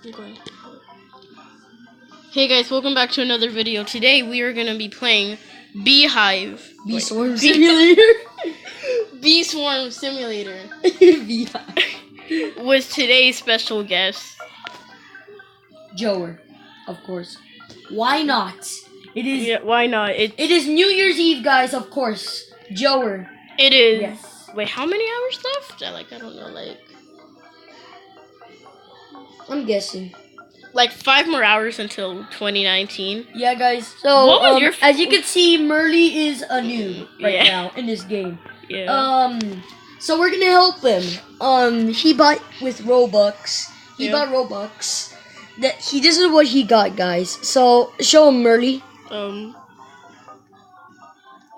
I'm going. Hey guys, welcome back to another video. Today we are gonna be playing Beehive. Bee Swarm Simulator. Bee Swarm Simulator. Beehive. With today's special guest, Joer, of course. Why not? It is. Yeah, why not? It is New Year's Eve, guys. Of course, Joer. It is. Yes. Wait, how many hours left? I don't know, I'm guessing. like 5 more hours until 2019. Yeah, guys. So, your as you can see, Merly is a noob right Yeah. now in this game. Yeah. So we're gonna help him. He bought with Robux. He Yeah. bought Robux. This is what he got, guys. So show him, Merly.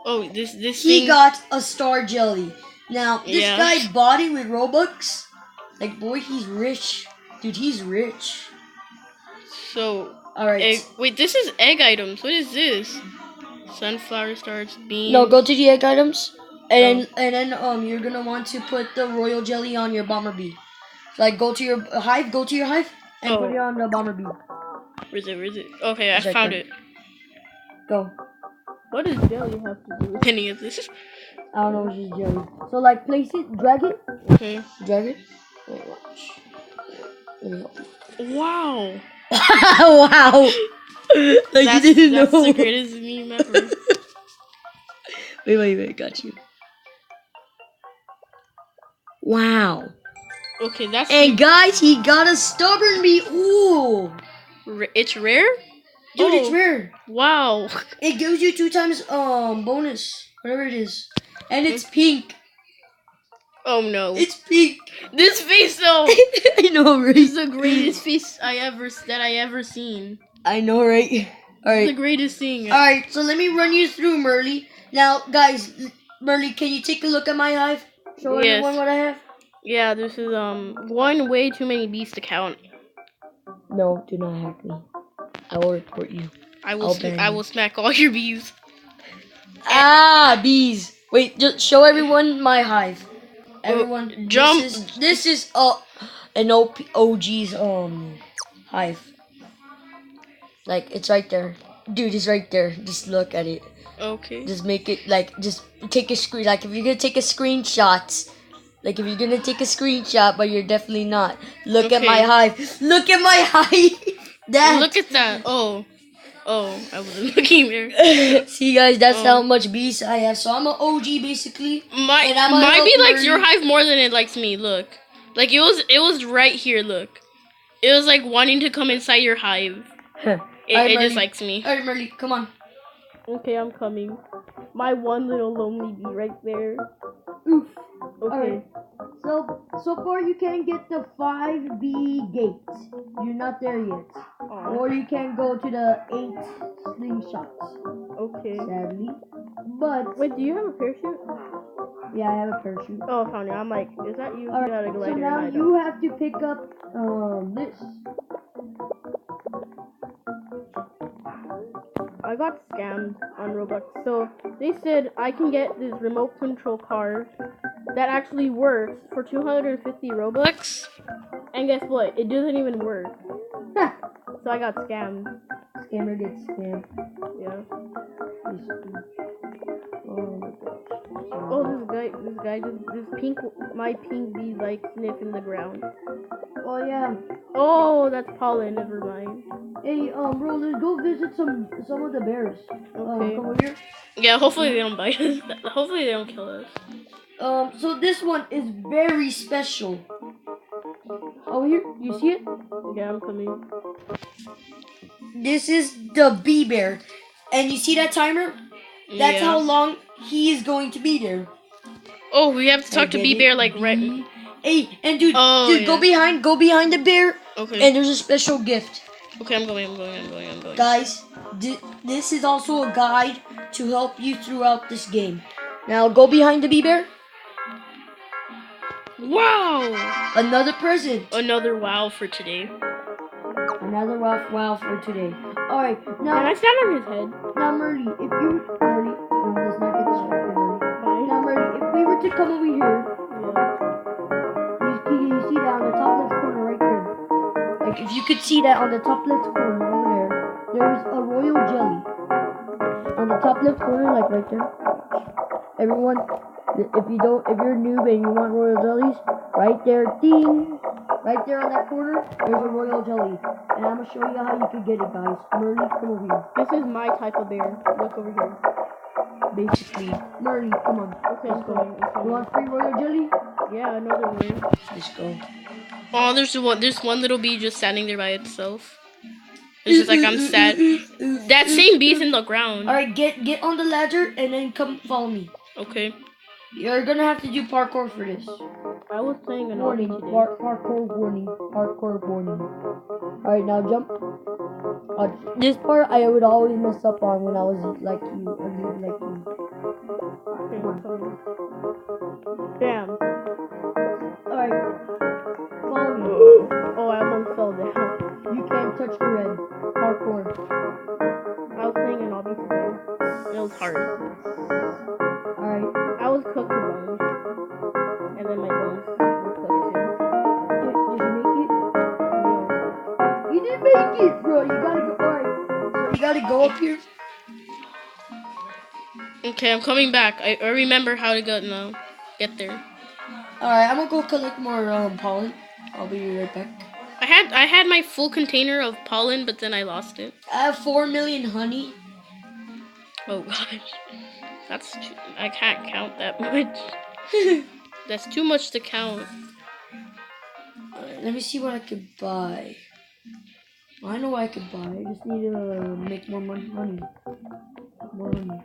Oh, this He thing. got a star jelly. Now, this Yeah. guy bought it with Robux. Like, boy, he's rich. Dude, he's rich. So, Alright. wait, this is egg items. What is this? Sunflower stars, beans. No, go to the egg items. And then you're gonna want to put the royal jelly on your bomber bee. Like, go to your hive, and put it on the bomber bee. Where is it? Okay, It's I right found there. it. Go. What does jelly have to do with any of this? I don't know which is jelly. So, like, place it, drag it. Okay. Drag it. Wait, watch. Let me help you. Wow. Wow. Like, That's, you didn't that's know. the greatest meme ever. Wait, got you. Wow. Okay, that's... And guys, he got a stubborn bee. Ooh. It's rare? Dude, it's Oh, rare. Wow. It gives you 2 times bonus. Whatever it is. And it's pink. Oh no. It's pink. This face though! I know, right? This is the greatest face I ever seen. I know, right? It's the Alright. greatest thing. Alright, so let me run you through, Merly. Now, guys, Merly, can you take a look at my hive? Show Yes. everyone what I have. Yeah, this is one way too many bees to count. No, do not hack me. I will report you. I I'll ban you. will smack all your bees. Ah, bees. Wait, just show everyone my hive. Everyone, jump. This is an OG's hive. Like, it's right there, dude. It's right there. Just look at it. Okay. Just make it like, just take a screen. Like, if you're gonna take a screenshot, but you're definitely not. Look at my Okay. hive. Look at my hive. That. Look at that. Oh, I wasn't looking there. See, guys, that's how much bees I have. So I'm an OG basically. My I'm gonna help bee likes Merly. your hive more than it likes me. Look, like it was right here. Look, it was like wanting to come inside your hive. It just likes me. Alright, Merly, come on. Okay, I'm coming. My one little lonely bee right there. Oof. Okay. Alright. So far you can get the 5B gate. You're not there yet. Aw, Or you can go to the 8 slingshots. okay. Sadly. But Wait, do you have a parachute? yeah, I have a parachute. Oh, I found it. I'm like, is that you? Alright, You got a so glider. now and I you have to pick up this. I got scammed on Roblox. So they said I can get this remote control car that actually works for 250 Robux. And guess what? It doesn't even work. So I got scammed. Scammer gets scammed. Yeah. Oh my gosh. Oh, my pink bee like sniffing the ground. Oh yeah. Oh, that's pollen. Never mind. Hey, bro, let's go visit some of the bears. Okay. Come over here. Yeah. Hopefully they don't bite us. Hopefully they don't kill us. So this one is very special. Over here, you see it? Yeah, I'm coming. This is the bee bear. And you see that timer? That's Yeah. how long he is going to be there. Oh, we have to talk to Get Bee it? Bear like right. Bee- Hey, and dude, Oh, go yeah. behind the bear, Okay. and there's a special gift. Okay, I'm going. Guys, this is also a guide to help you throughout this game. Now go behind the bee bear. Wow! Another present. Another wow for today. Another wow for today. Alright, Can now I stand on his head? Merly, if you Merly, let's not get distracted, Merly. Fine. Now Merly, if we were to come over here, Yeah. you see down the top left corner right there. Like if you could see that on the top left corner over there, there's a royal jelly. On the top left corner, like right there. Everyone, if you're a noob and you want royal jellies, right there, ding, right there on that corner, there's a royal jelly. And I'm gonna show you how you can get it, guys. Murray, come over here. This is my type of bear. Look over here. Basically, Murray, come on. Okay, Let's go. You want free royal jelly? Yeah, another one. Let's go. Oh, there's one little bee just standing there by itself. It's just like I'm sad. That same bee's in the ground. All right, get on the ladder and then come follow me. Okay. You're gonna have to do parkour for this. I was playing an Warning, today. parkour warning, parkour warning. Alright, now jump. This part I would always mess up on when I was like you, or like you. Okay, damn. Alright, follow me. Oh, I almost fell down. You can't touch the red. Parkour. I was playing an obby today. It was hard. Alright. I was cooked to bones. And then my bones were cooked too. Did you make it? You didn't make it, bro. You gotta go. Alright. So you gotta go up here. Okay, I'm coming back. I remember how to get there. Alright, I'm gonna go collect more pollen. I'll be right back. I had my full container of pollen, but then I lost it. I have 4 million honey. Oh gosh. I can't count that much. That's too much to count. Alright, let me see what I could buy. I know what I could buy. I just need to make more money. More money.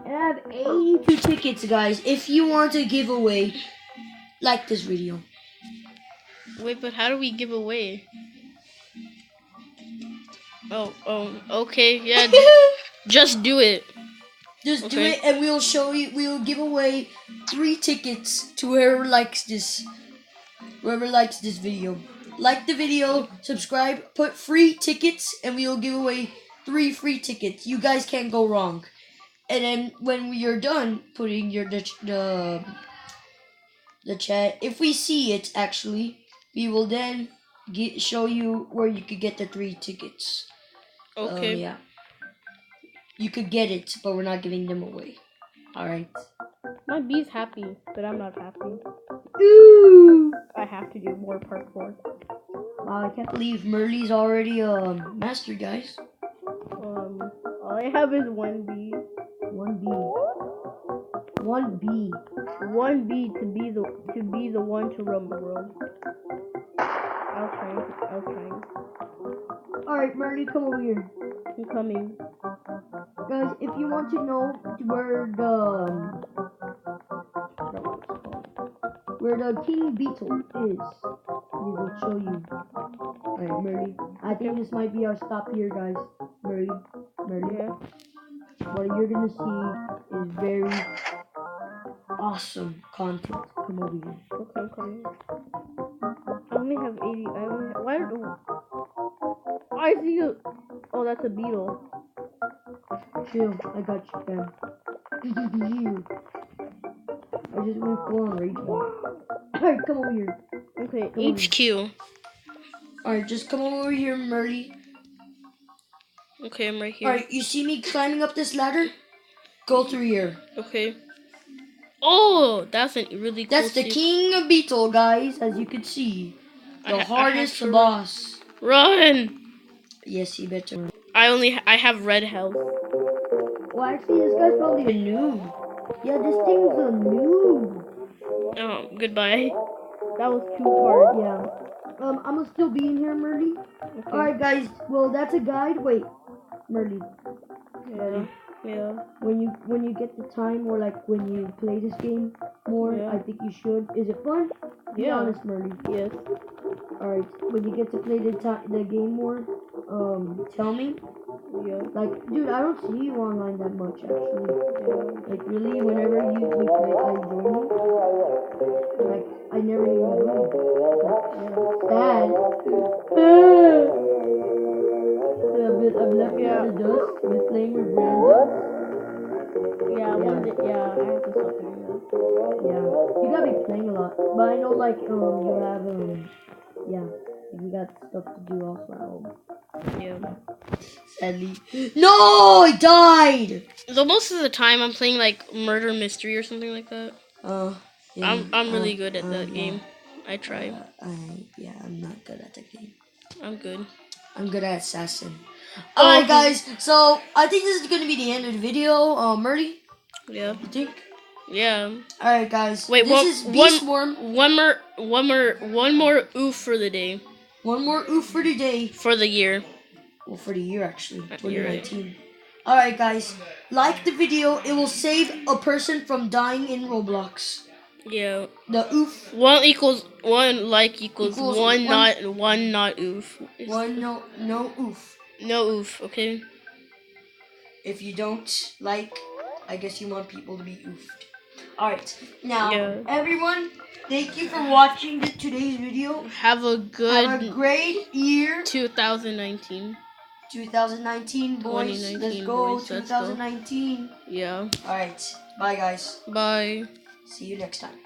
And I have 82 tickets, guys. If you want a giveaway, like this video. Wait, but how do we give away? Oh, okay, yeah. Just do it. Just do it, and we'll show you. We'll give away 3 tickets to whoever likes this. Whoever likes this video, like the video, subscribe, put free tickets, and we'll give away 3 free tickets. You guys can't go wrong. And then when we are done putting the chat, if we see it actually, we will then show you where you could get the 3 tickets. Okay. Yeah. You could get it, but we're not giving them away. Alright. My bee's happy, but I'm not happy. Ooh! I have to do more parkour. Wow, I can't believe Merle's already master, guys. All I have is 1 bee. 1 bee. 1 bee. 1 bee to be the one to roam the world. I was trying. Alright, Merle, come over here. I'm coming. Guys, if you want to know where the king beetle is, we will show you. Alright, Merle. I think this might be our stop here, guys. Merle. Yeah. What you're gonna see is very awesome content. Come over here. Okay, I'm coming. I only have 80. Why? I see you. Oh, that's a beetle. Chill, I got you, fam. You. I just went full on rage mode. Alright, come over here. Okay, Come HQ. Alright, just come over here, Merle. Okay, I'm right here. Alright, you see me climbing up this ladder? Go through here. Okay. Oh, that's a really cool. That's the king beetle, guys, as you can see. The hardest boss. Run! Yes, you better run. I have red health. Well, actually, this guy's probably a noob. Yeah, this thing's a noob. Oh, goodbye. That was too hard. Yeah. I'm gonna still be in here, Merle. Okay. Alright, guys. Well, that's a guide. Wait, Merle. Yeah. When you get the time, or like when you play this game more, Yeah. I think you should. Is it fun? Be Yeah. honest, Merle. Yes. Alright, when you get to play the game more, tell me. Yeah. Like, dude, I don't see you online that much, actually. Yeah. Like, really, whenever we play, join you. Like, I never even join you. Sad. I've left you out of dust with playing with random. Yeah. I have to stop doing that. Yeah, you gotta be playing a lot. But I know, like, you have, yeah, Like, we got stuff to do also at home. Yeah. Sadly. No, I died. So most of the time I'm playing like murder mystery or something like that. Yeah, I'm really good at that yeah. game. I try. I'm not good at the game. I'm good. I'm good at assassin. Alright guys, so I think this is gonna be the end of the video. Murdy? Yeah. You think? Yeah. Alright guys. Wait, this is Beastworm. One more oof for the day. One more oof for the day. For the year. Well, for the year actually. 2019. Alright guys. Like the video. It will save a person from dying in Roblox. Yeah. The oof. One like equals one not oof. One no oof. No oof, okay? If you don't like, I guess you want people to be oofed. Alright. Now everyone, thank you for watching today's video. Have a great year. 2019. 2019 boys. Let's go. 2019. Yeah. Alright. Bye guys. Bye. See you next time.